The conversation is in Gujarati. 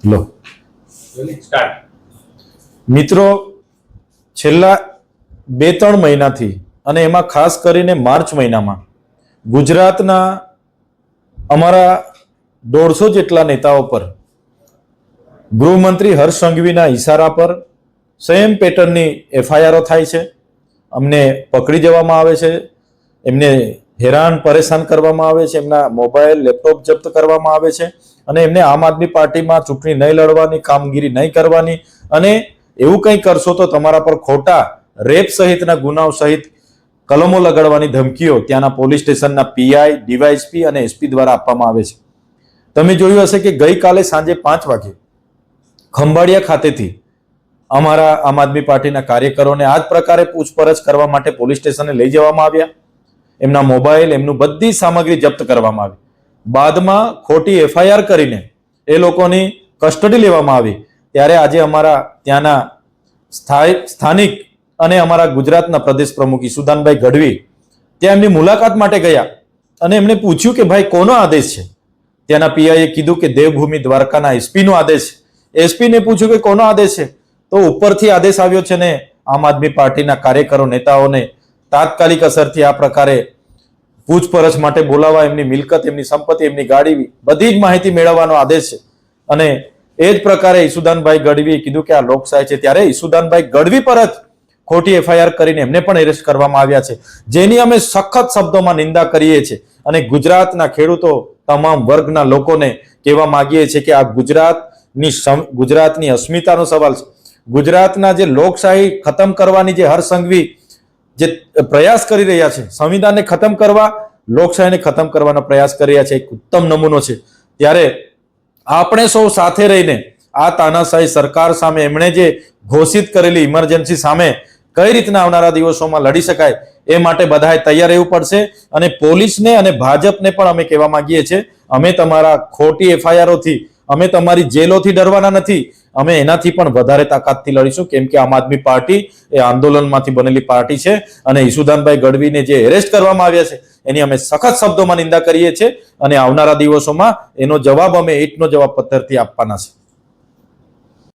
લો મિત્રો, છેલ્લા 2-3 મહિનાથી અને એમાં ખાસ કરીને માર્ચ મહિનામાં ગુજરાતના અમારા 150 જેટલા નેતાઓ પર ગૃહમંત્રી હર્ષ સંઘવીના ઈશારા પર સેમ પેટર્નની એફઆઈઆરો થાય છે. અમને પકડી જવામાં આવે છે, એમને હેરાન પરેશાન કરવામાં આવે છે, એમના મોબાઈલ લેપટોપ જપ્ત કરવામાં આવે છે અને એમને આમ આદમી પાર્ટીમાં ચૂંટણી નહીં લડવાની, કામગીરી નહીં કરવાની અને એવું કંઈ કરશો તો તમારા પર ખોટા રેપ સહિતના ગુનાઓ સહિત કલમો લગાડવાની ધમકીઓ ત્યાંના પોલીસ સ્ટેશનના પીઆઈ, ડીવાયએસપી અને એસપી દ્વારા આપવામાં આવે છે. તમે જોયું હશે કે ગઈકાલે સાંજે 5 વાગે ખંભાળિયા ખાતેથી અમારા આમ આદમી પાર્ટીના કાર્યકરોને આ જ પ્રકારે પૂછપરછ કરવા માટે પોલીસ સ્ટેશને લઈ જવામાં આવ્યા. એમના મોબાઈલ, એમનું બધી સામગ્રી જપ્ત કરવામાં આવી. બાદમાં ખોટી એફઆઈઆર કરીને એ લોકોની કસ્ટડી લેવામાં આવી. ત્યારે આજે અમારા ત્યાંના સ્થાનિક અને અમારા ગુજરાતના પ્રદેશ પ્રમુખ ઈસુદાનભાઈ ગઢવી ત્યાં એમની મુલાકાત માટે ગયા અને એમને પૂછ્યું કે ભાઈ કોનો આદેશ છે? ત્યાંના પીઆઈએ કીધું કે દેવભૂમિ દ્વારકાના એસપીનો આદેશ છે. એસપીને પૂછ્યું કે કોનો આદેશ છે? તો ઉપરથી આદેશ આવ્યો છે ને આમ આદમી પાર્ટીના કાર્યકરો, નેતાઓને તાત્કાલિક અસરથી આ પ્રકારે પૂછપરછ માટે બોલાવવા, એમની મિલકત, એમની સંપત્તિ, એમની ગાડી, બધી જ માહિતી મેળવવાનો આદેશ છે. અને એ જ પ્રકારે ઈસુદાનભાઈ ગઢવીએ કીધું કે આ લોકશાહી છે. ત્યારે ઈસુદાનભાઈ ગઢવી પર જ ખોટી એફઆઈઆર કરીને એમને પણ એરેસ્ટ કરવામાં આવ્યા છે, જેની અમે સખત શબ્દોમાં નિંદા કરીએ છીએ અને ગુજરાતના ખેડૂતો, તમામ વર્ગના લોકોને કહેવા માંગીએ છીએ કે આ ગુજરાતની અસ્મિતાનો સવાલ છે. ગુજરાતના જે લોકશાહી ખતમ કરવાની જે હર્ષ સંઘવી જે પ્રયાસ કરી રહ્યા છે, સંવિધાનને ખતમ કરવા, લોકશાહીને ખતમ કરવાનો પ્રયાસ કરી રહ્યા છે, એક ઉત્તમ નમૂનો છે. ત્યારે આપણે સૌ સાથે રહીને આ તાનાશાહી સરકાર સામે, એમણે જે ઘોષિત કરેલી ઇમરજન્સી સામે કઈ રીતના આવનારા દિવસોમાં લડી શકાય એ માટે બધાએ તૈયાર રહેવું પડશે. અને પોલીસને અને ભાજપને પણ અમે કહેવા માંગીએ છીએ, અમે તમારા ખોટી એફઆઈઆરોથી, અમે તમારી જેલોથી ડરવાના નથી, અમે એનાથી પણ વધારે તાકાતથી લડીશું. કેમ કે આમ આદમી પાર્ટી એ આંદોલનમાંથી બનેલી પાર્ટી છે અને ઈસુદાનભાઈ ગઢવીને જે એરેસ્ટ કરવામાં આવ્યા છે એની અમે સખત શબ્દોમાં નિંદા કરીએ છીએ અને આવનારા દિવસોમાં એનો જવાબ અમે ઈંટનો જવાબ પથ્થરથી આપવાના છે.